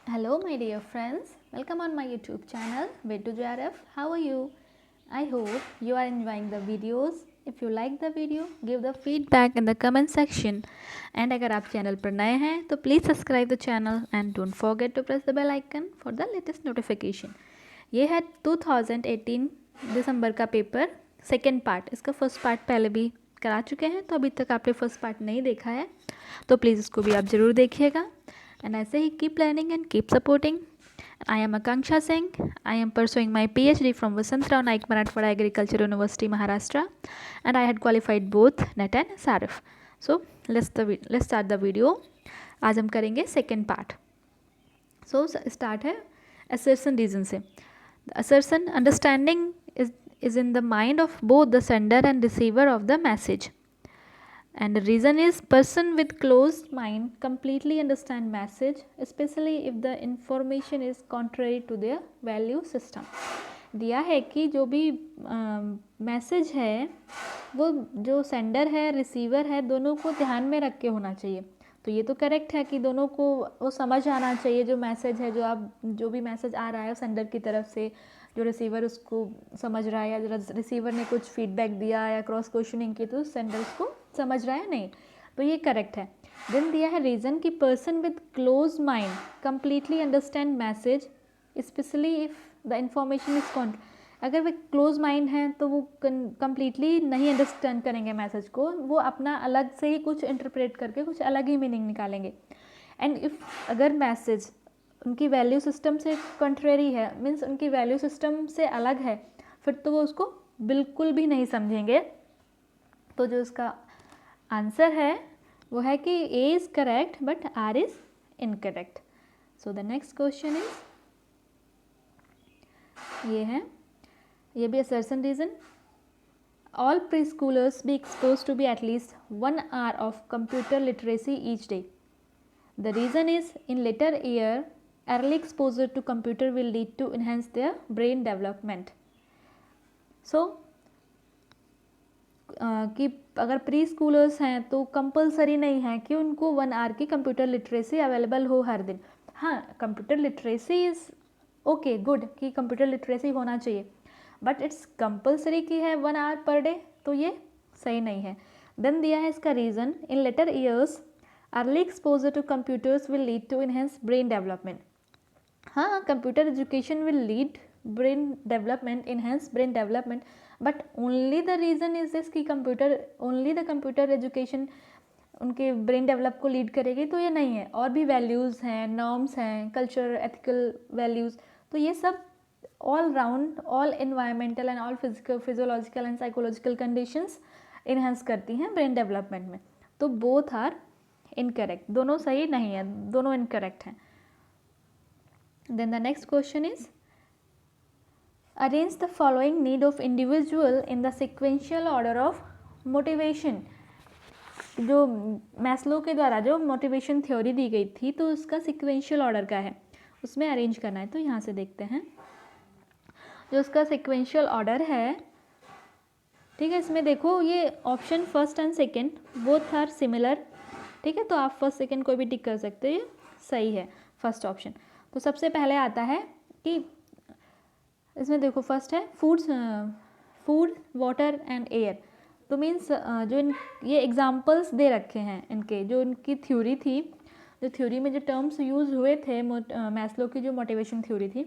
Hello, my dear friends. Welcome on my YouTube channel, Way2JRF. How are you? I hope you are enjoying the videos. If you like the video, give the feedback in the comment section. And अगर आप channel पर नए हैं तो please subscribe the channel and don't forget to press the bell icon for the latest notification. ये है 2018 दिसंबर का पेपर सेकेंड पार्ट. इसका फर्स्ट पार्ट पहले भी करा चुके हैं, तो अभी तक आपने फर्स्ट पार्ट नहीं देखा है तो प्लीज़ इसको भी आप ज़रूर देखिएगा. And ऐसे ही keep learning and keep supporting. I am Akanksha Singh. I am pursuing my PhD from Vasantrao Naik Marathwada Agriculture University, Maharashtra, and I had qualified both NET and SARF. So let's start the video. आज हम करेंगे second part. So start है assertion reason से. The assertion understanding is in the mind of both the sender and receiver of the message. And the reason is person with closed mind completely understand message, especially if the information is contrary to their value system. दिया है कि जो भी message है वो जो sender है receiver है दोनों को ध्यान में रख के होना चाहिए. तो ये तो करेक्ट है कि दोनों को वो समझ आना चाहिए जो मैसेज है, जो भी मैसेज आ रहा है सेंडर की तरफ से, जो रिसीवर उसको समझ रहा है, या रिसीवर ने कुछ फीडबैक दिया या क्रॉस क्वेश्चनिंग की तो सेंडर उसको समझ रहा है नहीं, तो ये करेक्ट है. देन दिया है रीज़न कि person with close mind completely understand message, specially if the information is अगर वे क्लोज माइंड हैं तो वो कम्प्लीटली नहीं अंडरस्टैंड करेंगे मैसेज को, वो अपना अलग से ही कुछ इंटरप्रेट करके कुछ अलग ही मीनिंग निकालेंगे. एंड इफ़ अगर मैसेज उनकी वैल्यू सिस्टम से कंट्रेरी है, मीन्स उनकी वैल्यू सिस्टम से अलग है, फिर तो वो उसको बिल्कुल भी नहीं समझेंगे. तो जो इसका आंसर है वो है कि A is correct but R is incorrect. So the next question is, ये है, ये भी assertion reason. All pre schoolers be expose to be at least 1 hour of computer literacy each day. The reason is in later year early exposure to computer will lead to enhance their brain development. So कि अगर pre schoolers हैं तो compulsory नहीं है कि उनको 1 hour की computer literacy available हो हर दिन. हाँ, computer literacy is okay good कि कंप्यूटर लिटरेसी होना चाहिए, बट इट्स कंपलसरी की है 1 hour पर डे, तो ये सही नहीं है. देन दिया है इसका reason, in later years early exposure to computers will lead to enhance brain development. हाँ, computer education will lead brain development, enhance brain development, but only the reason is this कि ओनली द कंप्यूटर एजुकेशन उनके brain develop को lead करेगी, तो ये नहीं है. और भी वैल्यूज़ हैं, नॉर्म्स हैं, कल्चर, एथिकल वैल्यूज़, तो ये सब all round, all environmental and all physiological and psychological conditions enhance करती हैं ब्रेन डेवलपमेंट में. तो बोथ आर इनकरेक्ट, दोनों सही नहीं है, दोनों इनकरेक्ट हैं. Then the next question is, arrange the following need of individual in the sequential order of motivation. जो मैस्लो के द्वारा जो मोटिवेशन थ्योरी दी गई थी तो उसका सिक्वेंशियल ऑर्डर का है, उसमें अरेंज करना है. तो यहाँ से देखते हैं जो उसका सिक्वेंशियल ऑर्डर है. ठीक है, इसमें देखो ये option first and second both are similar. ठीक है, तो आप फर्स्ट सेकेंड कोई भी टिक कर सकते हो, ये सही है फर्स्ट ऑप्शन. तो सबसे पहले आता है कि इसमें देखो फर्स्ट है फूड वाटर एंड एयर. तो मीन्स जो ये एग्जांपल्स दे रखे हैं इनके, जो इनकी थ्योरी थी, जो थ्योरी में जो टर्म्स यूज़ हुए थे मैस्लो की जो मोटिवेशन थ्योरी थी,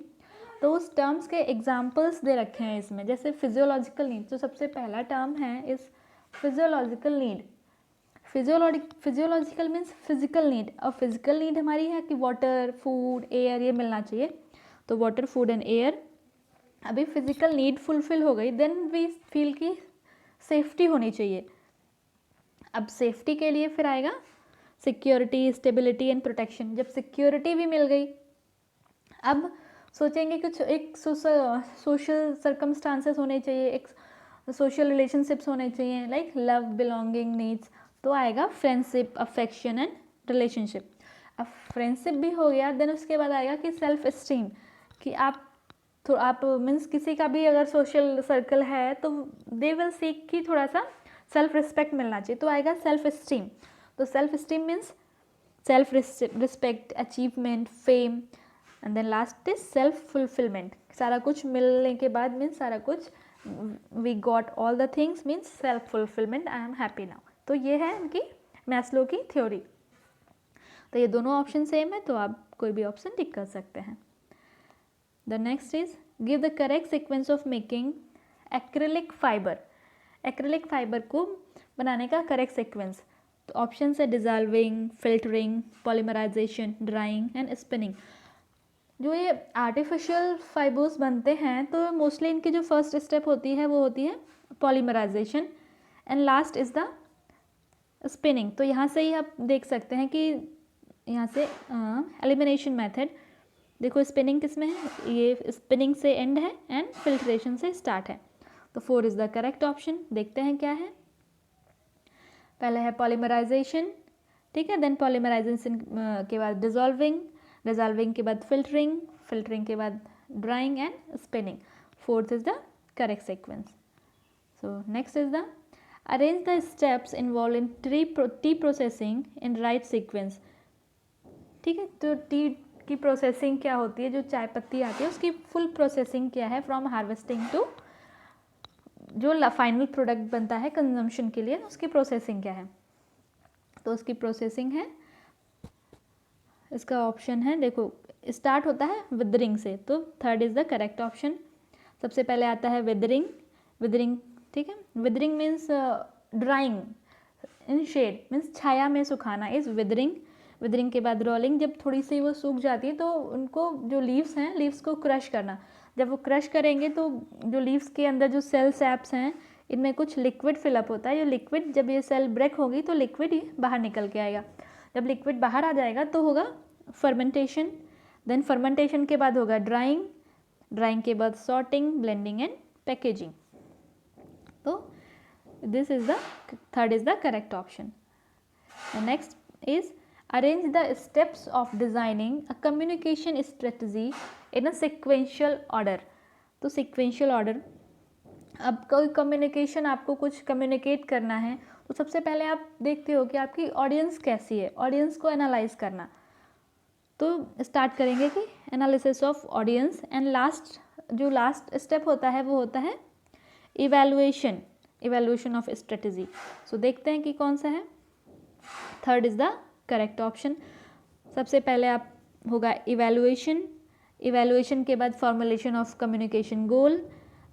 तो उस टर्म्स के एग्जांपल्स दे रखे हैं इसमें. जैसे फिजियोलॉजिकल नीड, तो सबसे पहला टर्म है इस physiological need. Physiological means physical need. और फिजिकल नीड हमारी है कि वाटर, फूड, एयर ये मिलना चाहिए. तो वाटर, फूड एंड एयर. अभी फिजिकल नीड फुलफिल हो गई, देन वी फील कि सेफ्टी होनी चाहिए. अब सेफ्टी के लिए फिर आएगा सिक्योरिटी, स्टेबिलिटी एंड प्रोटेक्शन. जब सिक्योरिटी भी मिल गई, अब सोचेंगे कुछ एक सोशल सर्कमस्टांसेस होने चाहिए, एक सोशल रिलेशनशिप्स होने चाहिए, लाइक लव, बिलोंगिंग, नीड्स. तो आएगा फ्रेंडशिप, अफेक्शन एंड रिलेशनशिप. अब फ्रेंडशिप भी हो गया, देन उसके बाद आएगा कि सेल्फ एस्टीम, कि आप मीन्स किसी का भी अगर सोशल सर्कल है तो दे विल सीक कि थोड़ा सा सेल्फ रिस्पेक्ट मिलना चाहिए, तो आएगा सेल्फ एस्टीम. तो self esteem means self respect, achievement, fame, and then last is self fulfilment, सारा कुछ मिलने के बाद मीन्स सारा कुछ we got all the things means self fulfilment, I am happy now. तो ये है उनकी मैस्लो की थ्योरी। तो ये दोनों ऑप्शन सेम है, तो आप कोई भी ऑप्शन टिक कर सकते हैं। The next is give the correct sequence of making acrylic fibre. Acrylic fibre को बनाने का करेक्ट सीक्वेंस, तो ऑप्शन है dissolving, filtering, polymerization, drawing and spinning. जो ये आर्टिफिशियल फाइबर्स बनते हैं तो मोस्टली इनकी जो फर्स्ट स्टेप होती है वो होती है polymerization and last is the spinning. तो यहाँ से ही आप देख सकते हैं कि यहाँ से एलिमिनेशन मेथड देखो, स्पिनिंग किस में है, ये स्पिनिंग से एंड है एंड फिल्ट्रेशन से स्टार्ट है। तो 4 इज़ द करेक्ट ऑप्शन। देखते हैं क्या है। पहले है पॉलीमराइजेशन, ठीक है, देन पॉलीमराइजेशन के बाद डिजॉल्विंग, डिजॉल्विंग के बाद फिल्टरिंग, फिल्टरिंग के बाद drawing and spinning. 4th is the correct sequence. So next is the arrange the steps involve in T processing in right sequence. ठीक है, तो टी की प्रोसेसिंग क्या होती है, जो चाय पत्ती आती है उसकी फुल प्रोसेसिंग क्या है फ्रॉम हार्वेस्टिंग टू जो फाइनल प्रोडक्ट बनता है कंजम्पशन के लिए, उसकी प्रोसेसिंग क्या है। तो उसकी प्रोसेसिंग है, इसका ऑप्शन है देखो, स्टार्ट होता है विदरिंग से, तो 3rd is the correct option. सबसे पहले आता है विदरिंग, विदरिंग, ठीक है, विदरिंग मीन्स ड्राइंग इन शेड मीन्स छाया में सुखाना इज़ विदरिंग। विदरिंग के बाद रोलिंग, जब थोड़ी सी वो सूख जाती है तो उनको जो लीव्स हैं, लीव्स को क्रश करना। जब वो क्रश करेंगे तो जो लीव्स के अंदर जो सेल सैप्स हैं इनमें कुछ लिक्विड फिलअप होता है। ये लिक्विड जब ये सेल ब्रेक होगी तो लिक्विड ही बाहर निकल के आएगा। जब लिक्विड बाहर आ जाएगा तो होगा फर्मेंटेशन, देन फर्मेंटेशन के बाद होगा ड्राइंग, ड्राइंग के बाद सॉर्टिंग, ब्लेंडिंग एंड पैकेजिंग। तो this is the 3rd is the correct option. Next is arrange the steps of designing a communication strategy in a sequential order. तो sequential order, अब कोई communication आपको कुछ communicate करना है तो सबसे पहले आप देखते हो कि आपकी ऑडियंस कैसी है, ऑडियंस को एनालाइज करना। तो स्टार्ट करेंगे कि एनालिसिस ऑफ ऑडियंस एंड जो लास्ट स्टेप होता है वो होता है इवैल्यूएशन, इवैल्यूएशन ऑफ स्ट्रेटजी। सो देखते हैं कि कौन सा है। 3rd is the correct option. सबसे पहले आप होगा इवैल्यूएशन, इवैल्यूएशन के बाद formulation of communication goal,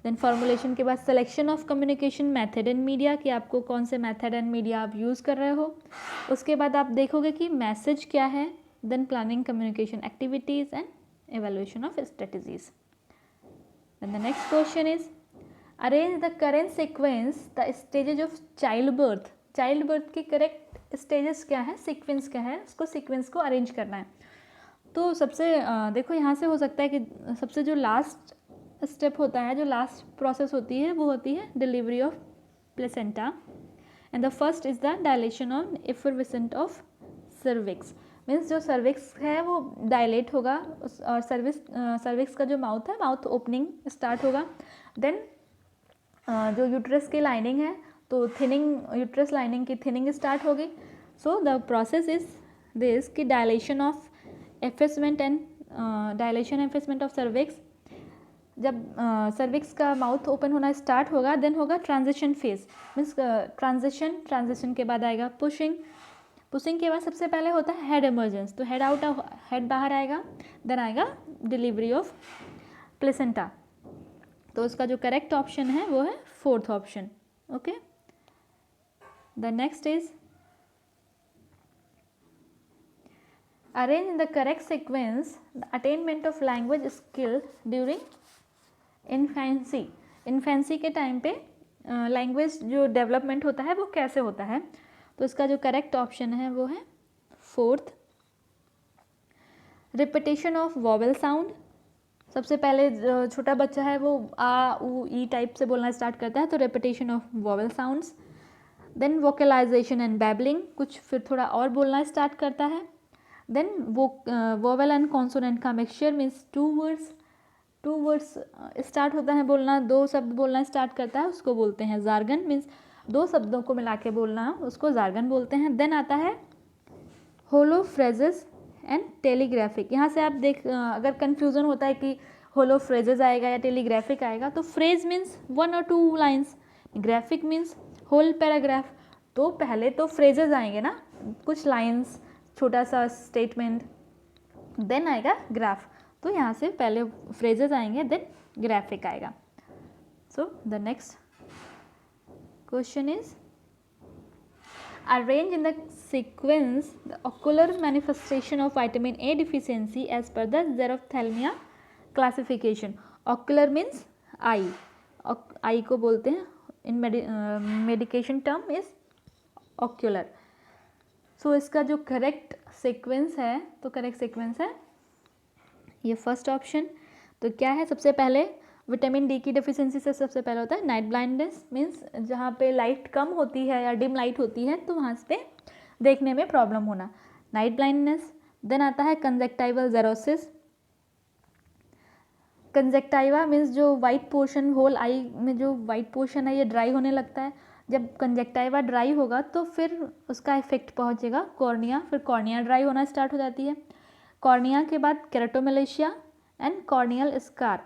then formulation के बाद selection of communication method and media, कि आपको कौन से मेथड एंड मीडिया आप यूज़ कर रहे हो। उसके बाद आप देखोगे कि मैसेज क्या है, then planning communication activities and evaluation of strategies. Then the next question is arrange the current sequence the stages of childbirth. childbirth की करेक्ट स्टेजेस क्या है, सीक्वेंस क्या है, उसको सीक्वेंस को अरेंज करना है। तो सबसे देखो यहाँ से हो सकता है कि सबसे जो लास्ट स्टेप होता है, जो लास्ट प्रोसेस होती है वो होती है delivery of placenta and the first is the dilation of effervescent of cervix. Means जो सर्विक्स है वो डायलेट होगा और सर्विक्स का जो माउथ है, माउथ ओपनिंग स्टार्ट होगा। देन जो यूट्रस की लाइनिंग है तो थिनिंग, यूट्रस लाइनिंग की थिनिंग स्टार्ट होगी। So the process is this कि dilation of effacement and dilation effacement of cervix. जब सर्विक्स का माउथ ओपन होना स्टार्ट होगा देन होगा ट्रांजिशन फेज, मीन्स ट्रांजिशन के बाद आएगा पुशिंग, पुशिंग के बाद सबसे पहले होता है हेड इमर्जेंस, तो हेड बाहर आएगा, देन आएगा डिलीवरी ऑफ प्लेसेंटा। तो उसका जो करेक्ट ऑप्शन है वो है 4th option. Okay, the next is arrange the correct sequence the attainment of language skill during infancy. Infancy के टाइम पे लैंग्वेज जो डेवलपमेंट होता है वो कैसे होता है। तो इसका जो करेक्ट ऑप्शन है वो है 4th। Repetition of vowel sound, सबसे पहले छोटा बच्चा है वो आ ऊ ई टाइप से बोलना स्टार्ट करता है, तो repetition of vowel sounds. Then vocalisation and babbling, कुछ फिर थोड़ा और बोलना स्टार्ट करता है। देन वोवेल एंड कॉन्सोनेंट का mixture means two words start होता है बोलना, 2 शब्द बोलना स्टार्ट करता है, उसको बोलते हैं जार्गन, मीन्स 2 शब्दों को मिला के बोलना उसको जार्गन बोलते हैं। देन आता है होलो फ्रेजेस एंड टेलीग्राफिक। यहाँ से आप अगर कन्फ्यूज़न होता है कि होलो फ्रेजेज आएगा या टेलीग्राफिक आएगा, तो फ्रेज मीन्स 1 और 2 lines, graphic means whole paragraph. तो पहले तो फ्रेजेज आएंगे ना, कुछ लाइन्स, छोटा सा स्टेटमेंट, देन आएगा ग्राफ। तो यहाँ से पहले फ्रेजेज आएंगे, देन ग्राफिक आएगा। सो the next question is arrange in the sequence the ocular manifestation of vitamin A deficiency as per the xerophthalmia classification. Ocular means eye, eye को बोलते हैं, in medication term is ocular. So इसका जो correct sequence है, तो correct sequence है ये first option. तो क्या है, सबसे पहले विटामिन डी की डेफिशिएंसी से सबसे पहले होता है नाइट ब्लाइंडनेस, मीन्स जहाँ पे लाइट कम होती है या डिम लाइट होती है तो वहाँ पे देखने में प्रॉब्लम होना, नाइट ब्लाइंडनेस। देन आता है कंजक्टाइवल जेरोसिस। कंजक्टाइवा मीन्स जो वाइट पोर्शन, होल आई में जो वाइट पोर्शन है ये ड्राई होने लगता है। जब कंजक्टाइवा ड्राई होगा तो फिर उसका इफेक्ट पहुँचेगा कॉर्निया, फिर कॉर्निया ड्राई होना स्टार्ट हो जाती है। कॉर्निया के बाद केराटोमलेशिया एंड कॉर्नियल स्कार।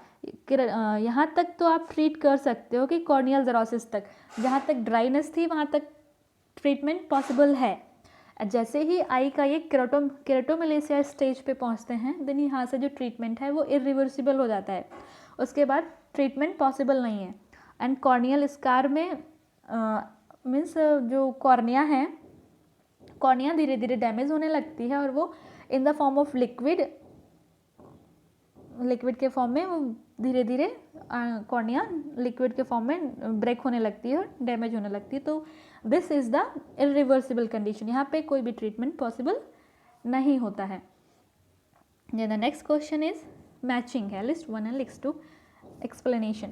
यहाँ तक तो आप ट्रीट कर सकते हो कि कॉर्नियल जेरोसिस तक, जहाँ तक ड्राइनेस थी वहाँ तक ट्रीटमेंट पॉसिबल है। जैसे ही आई का ये केराटोमलेशिया स्टेज पे पहुँचते हैं, देन यहाँ से जो ट्रीटमेंट है वो इरिवर्सिबल हो जाता है, उसके बाद ट्रीटमेंट पॉसिबल नहीं है। एंड कॉर्नियल स्कार में मीन्स जो कॉर्निया है, कॉर्निया धीरे धीरे डैमेज होने लगती है और वो in the form of liquid के फॉर्म में वो धीरे धीरे कॉर्निया लिक्विड के फॉर्म में ब्रेक होने लगती है और डैमेज होने लगती है। तो this is the irreversible condition, यहाँ पे कोई भी ट्रीटमेंट पॉसिबल नहीं होता है। The next question is matching है, लिस्ट 1 एंड लिस्ट 2 एक्सप्लेनेशन।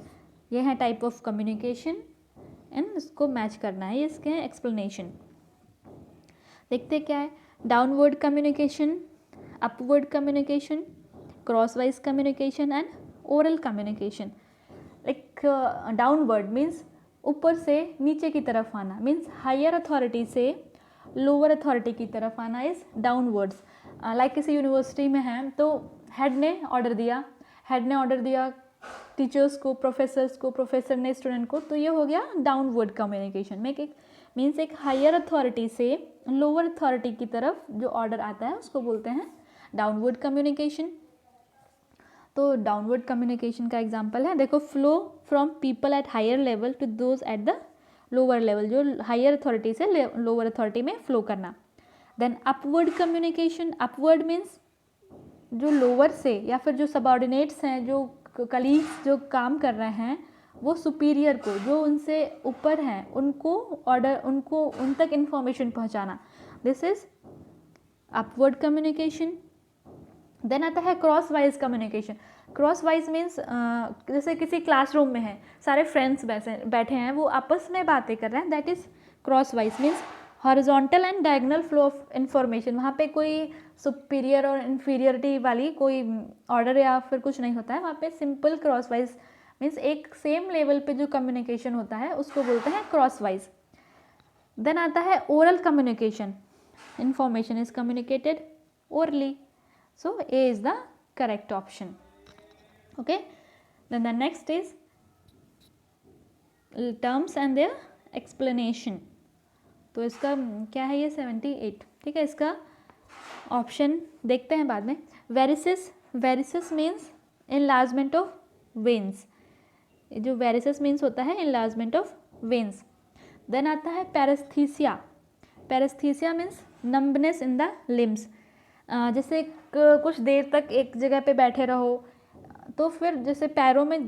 ये है टाइप ऑफ कम्युनिकेशन एंड इसको मैच करना है, ये इसके हैं एक्सप्लेनेशन। देखते क्या है, downward communication, upward communication, crosswise communication and oral communication. Like downward means ऊपर से नीचे की तरफ आना, मीन्स हायर अथॉरिटी से लोअर अथॉरिटी की तरफ आना इज डाउनवर्ड्स। लाइक किसी यूनिवर्सिटी में है तो हेड ने ऑर्डर दिया टीचर्स को, प्रोफेसर्स को, प्रोफेसर ने स्टूडेंट को, तो ये हो गया डाउनवर्ड कम्युनिकेशन में। मीन्स एक हायर अथॉरिटी से लोअर अथॉरिटी की तरफ जो ऑर्डर आता है उसको बोलते हैं डाउनवर्ड कम्युनिकेशन। तो डाउनवर्ड कम्युनिकेशन का एग्जांपल है, देखो, flow from people at higher level to those at the lower level, जो हायर अथॉरिटी से लोअर अथॉरिटी में फ्लो करना। Then upward communication, upward means जो लोअर से या फिर जो सबऑर्डिनेट्स हैं, जो कलीग्स जो काम कर रहे हैं, वो सुपीरियर को, जो उनसे ऊपर हैं, उनको ऑर्डर, उनको उन तक इंफॉर्मेशन पहुंचाना, this is upward communication. Then आता है crosswise communication. Crosswise means जैसे किसी क्लासरूम में है, सारे फ्रेंड्स बैठे हैं, वो आपस में बातें कर रहे हैं, that is cross wise. Means horizontal and diagonal flow of information, वहाँ पे कोई सुपीरियर और इन्फीरियरिटी वाली कोई ऑर्डर या फिर कुछ नहीं होता है, वहाँ पे सिंपल क्रॉस वाइज मीन्स एक सेम लेवल पे जो कम्युनिकेशन होता है उसको बोलते हैं क्रॉस वाइज। देन आता है oral communication, information is communicated orally, so A is the correct option. Okay, then the next is terms and their explanation. तो इसका क्या है, ये 78, ठीक है। इसका ऑप्शन देखते हैं बाद में। वेरिसिस मीन्स enlargement of veins, जो वेरिसिस मीन्स होता है enlargement of veins। देन आता है paraesthesia means numbness in the limbs, जैसे कुछ देर तक एक जगह पे बैठे रहो तो फिर जैसे पैरों में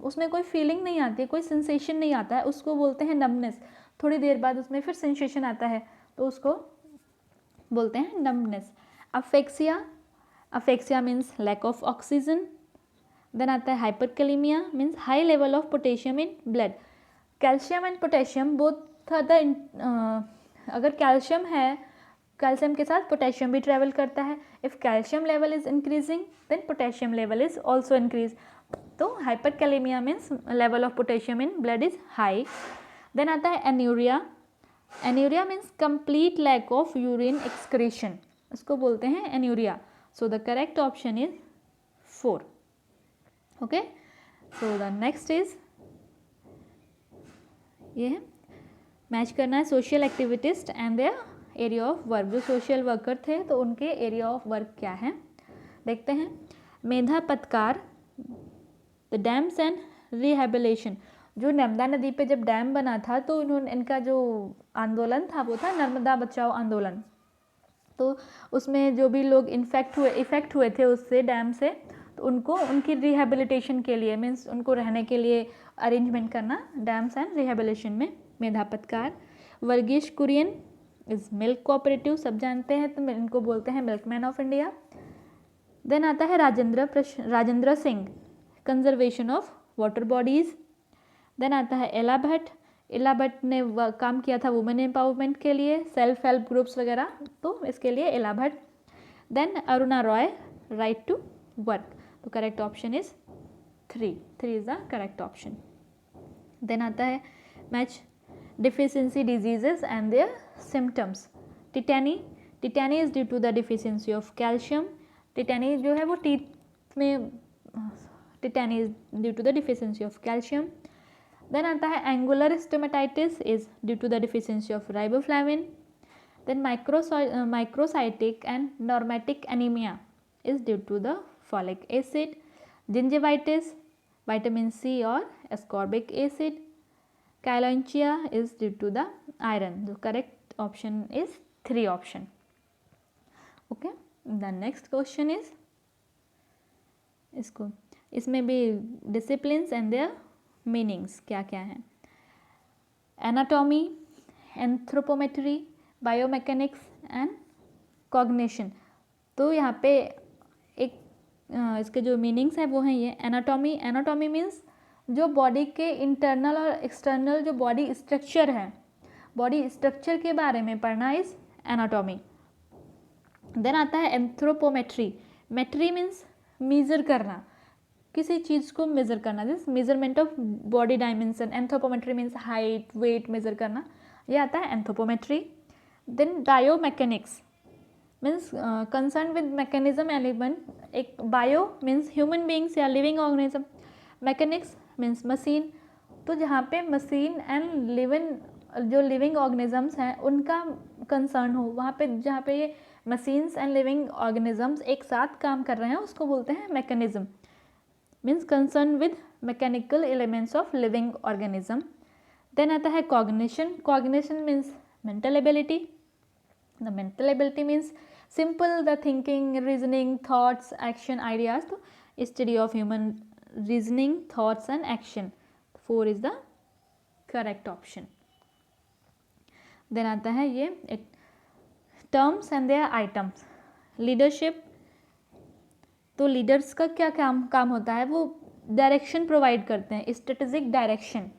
उसमें कोई फीलिंग नहीं आती है, कोई सेंसेशन नहीं आता है, उसको बोलते हैं नम्बनेस। थोड़ी देर बाद उसमें फिर सेंसेशन आता है तो उसको बोलते हैं numbness. Asphyxia means lack of oxygen. Then आता है hyperkalemia means high level of potassium in blood. Calcium and potassium both are the, अगर कैल्शियम है, कैल्शियम के साथ पोटेशियम भी ट्रेवल करता है। If calcium level is increasing then potassium level is also increase. तो hyperkalemia means level of potassium in blood is high. Then आता है anuria means complete lack of urine excretion. उसको बोलते हैं anuria. So the correct option is 4. Okay, so the next is ये है match करना है social activist and their area of work. जो सोशल वर्कर थे तो उनके एरिया ऑफ वर्क क्या है देखते हैं. Medha Patkar, the dams and rehabilitation. जो नर्मदा नदी पे जब डैम बना था तो इनका जो आंदोलन था वो था नर्मदा बचाओ आंदोलन. तो उसमें जो भी लोग इफेक्ट हुए थे उससे डैम से, तो उनको उनकी रिहेबिलिटेशन के लिए मीन्स उनको रहने के लिए अरेंजमेंट करना डैम्स एंड रिहेबिलिटेशन में Medha Patkar. Verghese Kurien is milk cooperative, सब जानते हैं, तो इनको बोलते हैं मिल्कमैन ऑफ इंडिया. देन आता है Rajendra Singh, conservation of water bodies. Then आता है एला भट्ट ने काम किया था वुमेन एम्पावरमेंट के लिए, सेल्फ हेल्प ग्रुप्स वगैरह, तो इसके लिए Ela Bhatt. Then Aruna Roy, right to work. तो correct option is 3 is the correct option. Then आता है match deficiency diseases and their symptoms. Tetany is due to the deficiency of calcium. Tetany जो है वो टीथ में, tetany is due to the deficiency of calcium. Then आता है angular stomatitis is due to the deficiency of riboflavin. Then microcytic and normocytic anemia is due to the folic acid. Gingivitis, vitamin C और ascorbic acid. Chylomicea is due to the iron. The correct option is 3 option. Okay, the next question is इसमें भी disciplines and their meanings क्या क्या हैं. Anatomy, anthropometry, biomechanics and cognition. तो यहाँ पे एक इसके जो मीनिंग्स हैं वो हैं ये. एनाटॉमी मीन्स जो बॉडी के इंटरनल और एक्सटर्नल जो बॉडी स्ट्रक्चर है, बॉडी स्ट्रक्चर के बारे में पढ़ना इज एनाटॉमी. देन आता है एंथ्रोपोमेट्री. मेट्री मीन्स मेजर करना, किसी चीज़ को मेजर करना, this measurement of body dimension. Anthropometry means height weight measure करना, ये आता है anthropometry. Then biomechanics means concern with mechanism element. एक बायो मीन्स ह्यूमन बींग्स या living organism, mechanics means machine. तो जहाँ पे मशीन एंड लिविंग ऑर्गेनिजम्स हैं उनका कंसर्न हो, वहाँ पे जहाँ पे ये मशीन्स एंड लिविंग ऑर्गेनिजम्स एक साथ काम कर रहे हैं उसको बोलते हैं mechanism. Means concern with mechanical elements of living organism. Then आता है cognition means mental ability. The mental ability means simple the thinking, reasoning, thoughts, action, ideas. तो study of human reasoning, thoughts and action. 4 is the correct option. Then आता है ये terms and their items. leadership, तो leaders का क्या काम होता है, वो डायरेक्शन प्रोवाइड करते हैं, strategic direction.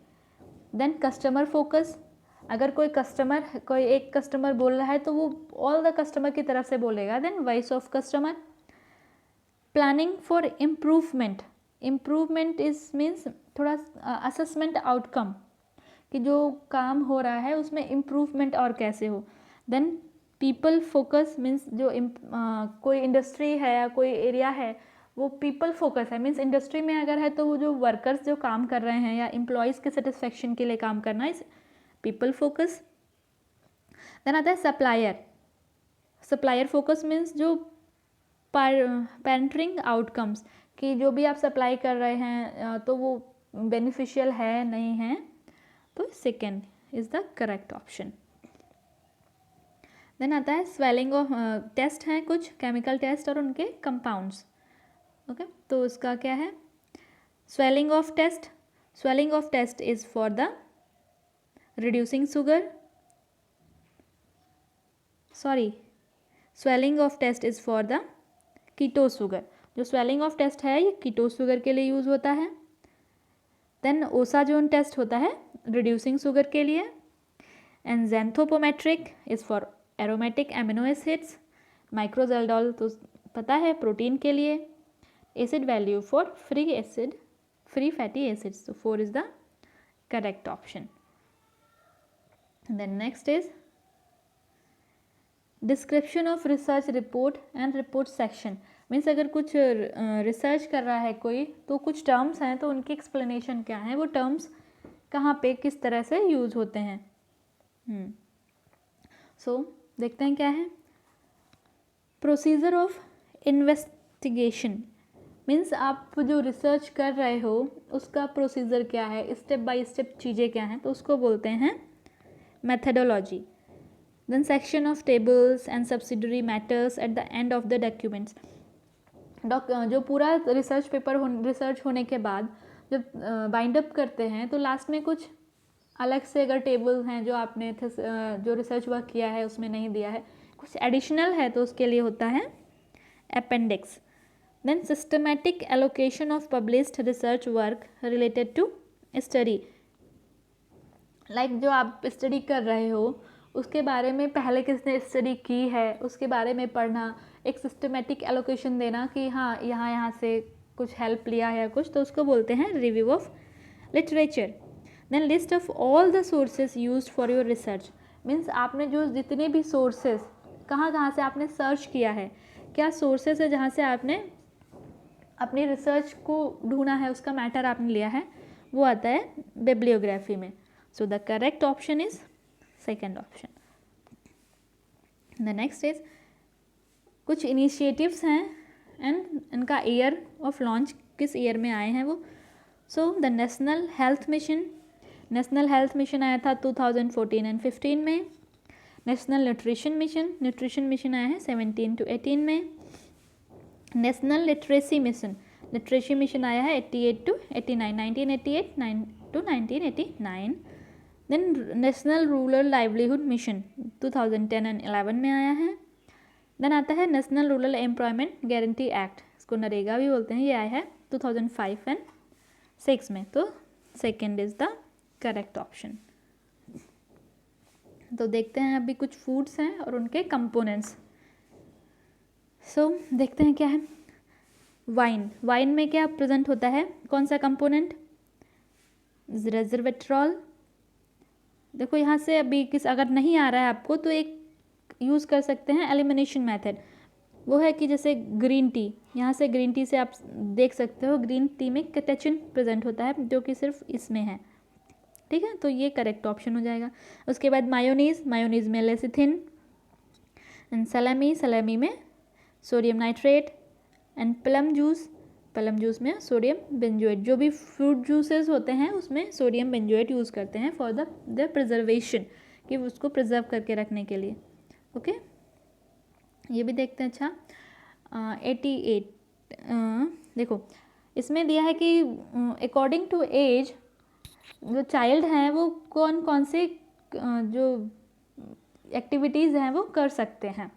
Then customer focus, अगर कोई एक कस्टमर बोल रहा है तो वो ऑल द कस्टमर की तरफ से बोलेगा. Then voice of customer. Planning for improvement is means थोड़ा असेसमेंट आउटकम, कि जो काम हो रहा है उसमें इम्प्रूवमेंट और कैसे हो. देन पीपल फोकस मीन्स जो कोई इंडस्ट्री है या कोई एरिया है वो पीपल फोकस है, मीन्स इंडस्ट्री में अगर है तो वो जो वर्कर्स जो काम कर रहे हैं या एम्प्लॉयज़ के सेटिस्फेक्शन के लिए काम करना इज पीपल फोकस. देन आता है सप्लायर फोकस मीन्स जो पेरेंटिंग आउटकम्स, कि जो भी आप सप्लाई कर रहे हैं तो वो बेनिफिशियल है नहीं है. तो second is the correct option. Then आता है स्वेलिंग ऑफ टेस्ट हैं कुछ केमिकल टेस्ट और उनके कंपाउंड्स. ओके, तो उसका क्या है swelling of test is for the reducing sugar, swelling of test is for the keto sugar. जो स्वेलिंग ऑफ टेस्ट है ये कीटो शुगर के लिए यूज़ होता है. देन ओसाजोन टेस्ट होता है रिड्यूसिंग शुगर के लिए. And xanthoproteic is for aromatic amino acids. Micro Kjeldahl तो पता है प्रोटीन के लिए. Acid value for free fatty acids. तो 4 is the correct option. Then next is description of research report and report section means अगर कुछ रिसर्च कर रहा है कोई तो कुछ टर्म्स हैं तो उनकी एक्सप्लेनेशन क्या है, वो टर्म्स कहाँ पे किस तरह से यूज़ होते हैं। सो देखते हैं क्या है। प्रोसीजर ऑफ इन्वेस्टिगेशन मीन्स आप जो रिसर्च कर रहे हो उसका प्रोसीजर क्या है, स्टेप बाय स्टेप चीज़ें क्या हैं, तो उसको बोलते हैं methodology. Then section of tables and subsidiary matters at the end of the documents. जो पूरा रिसर्च पेपर रिसर्च होने के बाद जब बाइंड अप करते हैं तो लास्ट में कुछ अलग से अगर टेबल हैं जो आपने जो रिसर्च वर्क किया है उसमें नहीं दिया है, कुछ एडिशनल है तो उसके लिए होता है appendix. Then systematic allocation of published research work related to study. Like जो आप स्टडी कर रहे हो उसके बारे में पहले किसने स्टडी की है उसके बारे में पढ़ना, एक सिस्टमैटिक एलोकेशन देना कि हाँ यहाँ से कुछ हेल्प लिया है या कुछ, तो उसको बोलते हैं review of literature. Then list of all the sources used for your research means आपने जो जितने भी सोर्सेज कहाँ से आपने सर्च किया है, क्या सोर्सेज है जहाँ से आपने अपनी रिसर्च को ढूंढा है, उसका मैटर आपने लिया है, वो आता है बिब्लियोग्राफी में। सो the correct option is second option. The next is कुछ इनिशिएटिव्स हैं एंड इनका ईयर ऑफ लॉन्च किस ईयर में आए हैं वो। So the national health mission आया था 2014 एंड 15 में। नेशनल न्यूट्रिशन मिशन आया है 17 to 18 में। नेशनल लिटरेसी मिशन आया है 88 to 89, 1988 to 1989। Then national rural livelihood mission 2010 and 11 में आया है। देन आता है national rural employment guarantee act, इसको नरेगा भी बोलते हैं, ये आया है 2005 एंड 6 में। तो second is the correct option. तो देखते हैं अभी कुछ फूड्स हैं और उनके कंपोनेंट्स। सो देखते हैं क्या है। वाइन में क्या प्रेजेंट होता है, कौन सा कंपोनेंट, रेजरवेट्रॉल। देखो यहाँ से अभी अगर नहीं आ रहा है आपको तो एक यूज़ कर सकते हैं एलिमिनेशन मेथड, वो है कि जैसे ग्रीन टी, यहाँ से ग्रीन टी से आप देख सकते हो ग्रीन टी में कैटेचिन प्रेजेंट होता है जो कि सिर्फ इसमें है, ठीक है, तो ये करेक्ट ऑप्शन हो जाएगा। उसके बाद मायोनीज में लेसिथिन, एंड सलामी में sodium nitrate, and plum juice में सोडियम बेंजोएट। जो भी फ्रूट जूसेस होते हैं उसमें सोडियम बेंजोएट यूज़ करते हैं फॉर द प्रिजर्वेशन, कि उसको प्रिजर्व करके रखने के लिए। ओके, ये भी देखते हैं। अच्छा 88 देखो इसमें दिया है कि अकॉर्डिंग टू एज जो चाइल्ड हैं वो कौन से जो एक्टिविटीज़ हैं वो कर सकते हैं।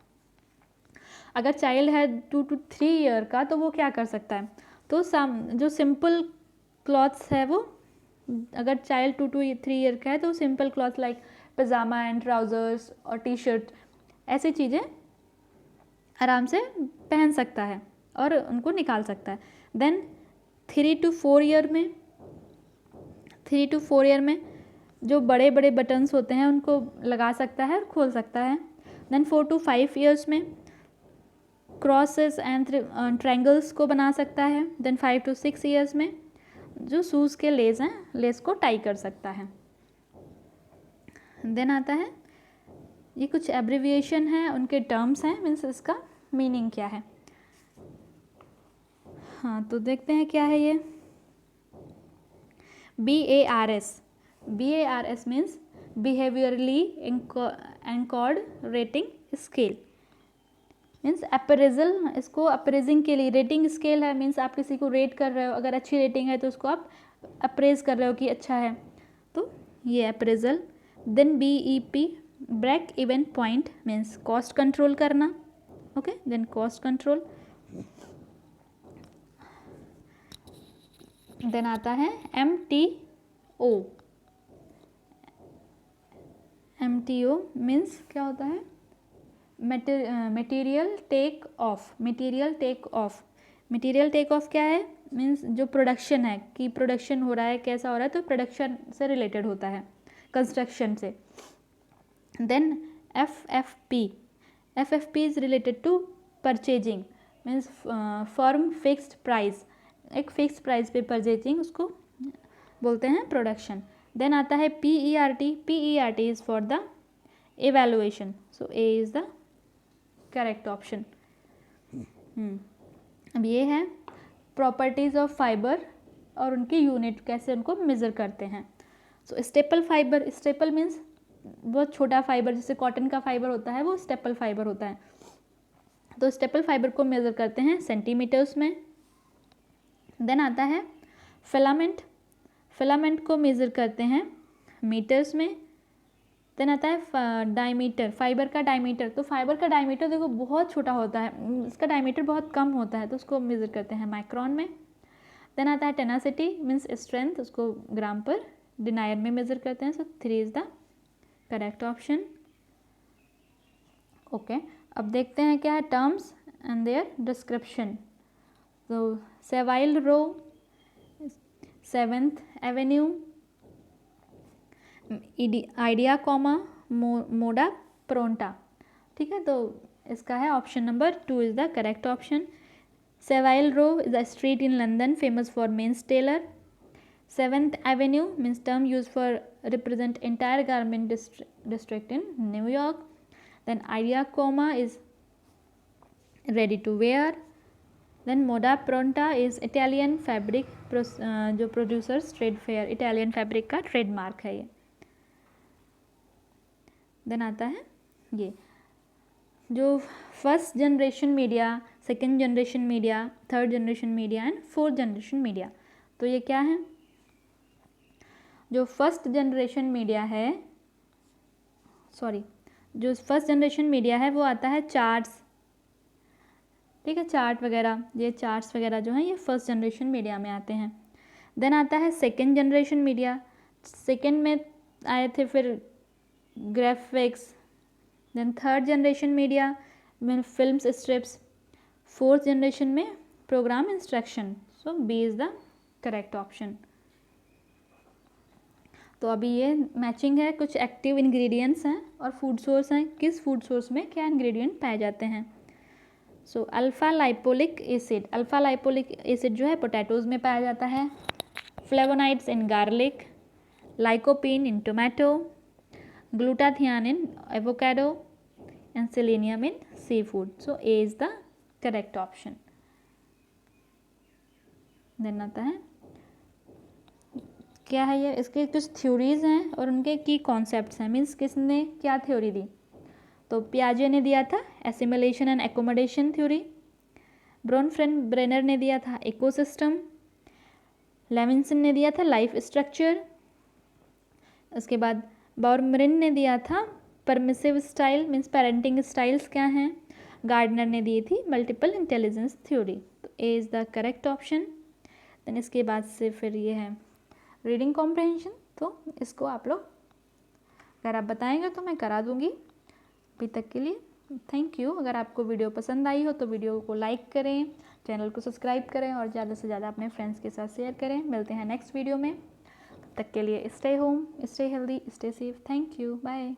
अगर चाइल्ड है 2 to 3 ईयर का तो वो क्या कर सकता है, तो जो सिंपल क्लॉथ्स है वो, अगर चाइल्ड 2 to 3 ईयर का है तो simple cloth like pyjama and trousers और टी शर्ट, ऐसी चीज़ें आराम से पहन सकता है और उनको निकाल सकता है। देन 3 to 4 ईयर में जो बड़े बड़े बटन्स होते हैं उनको लगा सकता है और खोल सकता है। देन 4 to 5 ईयर्स में क्रॉसेस एंड ट्रायंगल्स को बना सकता है। देन 5 to 6 ईयर्स में जो शूज़ के लेस हैं, लेस को टाई कर सकता है। देन आता है ये कुछ एब्रिविएशन है, उनके टर्म्स हैं, मीन्स इसका मीनिंग क्या है। हाँ तो देखते हैं क्या है ये। BARS means behaviourally anchored rating scale, means appraisal, इसको अप्रेजिंग के लिए रेटिंग स्केल है, मीन्स आप किसी को रेट कर रहे हो, अगर अच्छी रेटिंग है तो उसको आप अप्रेज कर रहे हो कि अच्छा है, तो ये appraisal. Then BEP break even point means cost control करना। Okay, then cost control. Then आता है MTO मीन्स क्या होता है, मटेरियल टेक ऑफ क्या है, मीन्स जो प्रोडक्शन है कि प्रोडक्शन हो रहा है, कैसा हो रहा है, तो प्रोडक्शन से रिलेटेड होता है, कंस्ट्रक्शन से। Then FFP is related to purchasing, means firm fixed price, एक फिक्स प्राइस पे परचेजिंग, उसको बोलते हैं प्रोडक्शन। देन आता है PERT, PERT is for the evaluation, so A is the correct option। अब ये है प्रॉपर्टीज़ ऑफ फाइबर और उनके यूनिट, कैसे उनको मेज़र करते हैं। सो स्टेपल फाइबर, स्टेपल मीन्स बहुत छोटा फाइबर, जैसे कॉटन का फाइबर होता है वो स्टेपल फाइबर होता है। तो स्टेपल फाइबर को मेज़र करते हैं सेंटीमीटर्स में। देन आता है फिलामेंट, फिलामेंट को मेज़र करते हैं मीटर्स में। देन आता है डायमीटर, फाइबर का डायमीटर, तो फाइबर का डायमीटर देखो बहुत छोटा होता है, इसका डायमीटर बहुत कम होता है, तो उसको मेज़र करते हैं माइक्रोन में। देन आता है टेनासिटी मीन्स स्ट्रेंथ, उसको ग्राम पर डिनायर में मेज़र करते हैं। So 3 is the correct option. Okay, अब देखते हैं क्या है टर्म्स एंड देयर डिस्क्रिप्शन। तो Savile Row, 7th avenue, idea comma Moda Pronto, ठीक है। तो इसका है option number 2 is the correct option. Savile Row is a street in London famous for men's tailor. 7th avenue means term use for represent entire garment district in New York. Then idea comma is ready to where. Then Moda Pronto is Italian fabric, जो producers trade fair, Italian fabric का trademark है ये। Then आता है ये जो first generation media, second generation media, third generation media and fourth generation media. तो ये क्या है, जो फर्स्ट जनरेशन मीडिया है, सॉरी, जो फर्स्ट जनरेशन मीडिया है वो आता है चार्ट्स, ठीक है, चार्ट वगैरह, ये चार्ट्स वगैरह जो हैं ये फर्स्ट जनरेशन मीडिया में आते हैं। देन आता है सेकेंड जनरेशन मीडिया, सेकेंड में आए थे फिर graphics. Then third generation media में फिल्म्स स्ट्रिप्स, फोर्थ जनरेशन में programme instruction. So B is the correct option. तो अभी ये मैचिंग है, कुछ एक्टिव इंग्रेडिएंट्स हैं और फूड सोर्स हैं, किस फूड सोर्स में क्या इंग्रेडिएंट पाए जाते हैं। So alpha lipoic acid, alpha lipoic acid जो है पोटैटोज़ में पाया जाता है। Flavonoids in garlic, lycopene in tomato, glutathione in avocado and selenium in seafood. So A is the correct option. Then आता है क्या है ये, इसके कुछ थ्योरीज हैं और उनके की कॉन्सेप्ट्स हैं, मीन्स किसने क्या थ्योरी दी। तो पियाजे ने दिया था assimilation and accommodation theory, Bruner ने दिया था इकोसिस्टम, लेविंसन ने दिया था लाइफ स्ट्रक्चर, उसके बाद बाउरमरिन ने दिया था permissive style means parenting styles क्या हैं, गार्डनर ने दी थी मल्टीपल इंटेलिजेंस थ्योरी। तो A is the correct option. Then इसके बाद से फिर ये है रीडिंग कॉम्प्रहेंशन, तो इसको आप लोग अगर आप बताएंगे तो मैं करा दूंगी। अभी तक के लिए थैंक यू। अगर आपको वीडियो पसंद आई हो तो वीडियो को लाइक करें, चैनल को सब्सक्राइब करें और ज़्यादा से ज़्यादा अपने फ्रेंड्स के साथ शेयर करें। मिलते हैं नेक्स्ट वीडियो में, तब तक के लिए stay home, stay healthy, stay safe. Thank you, bye.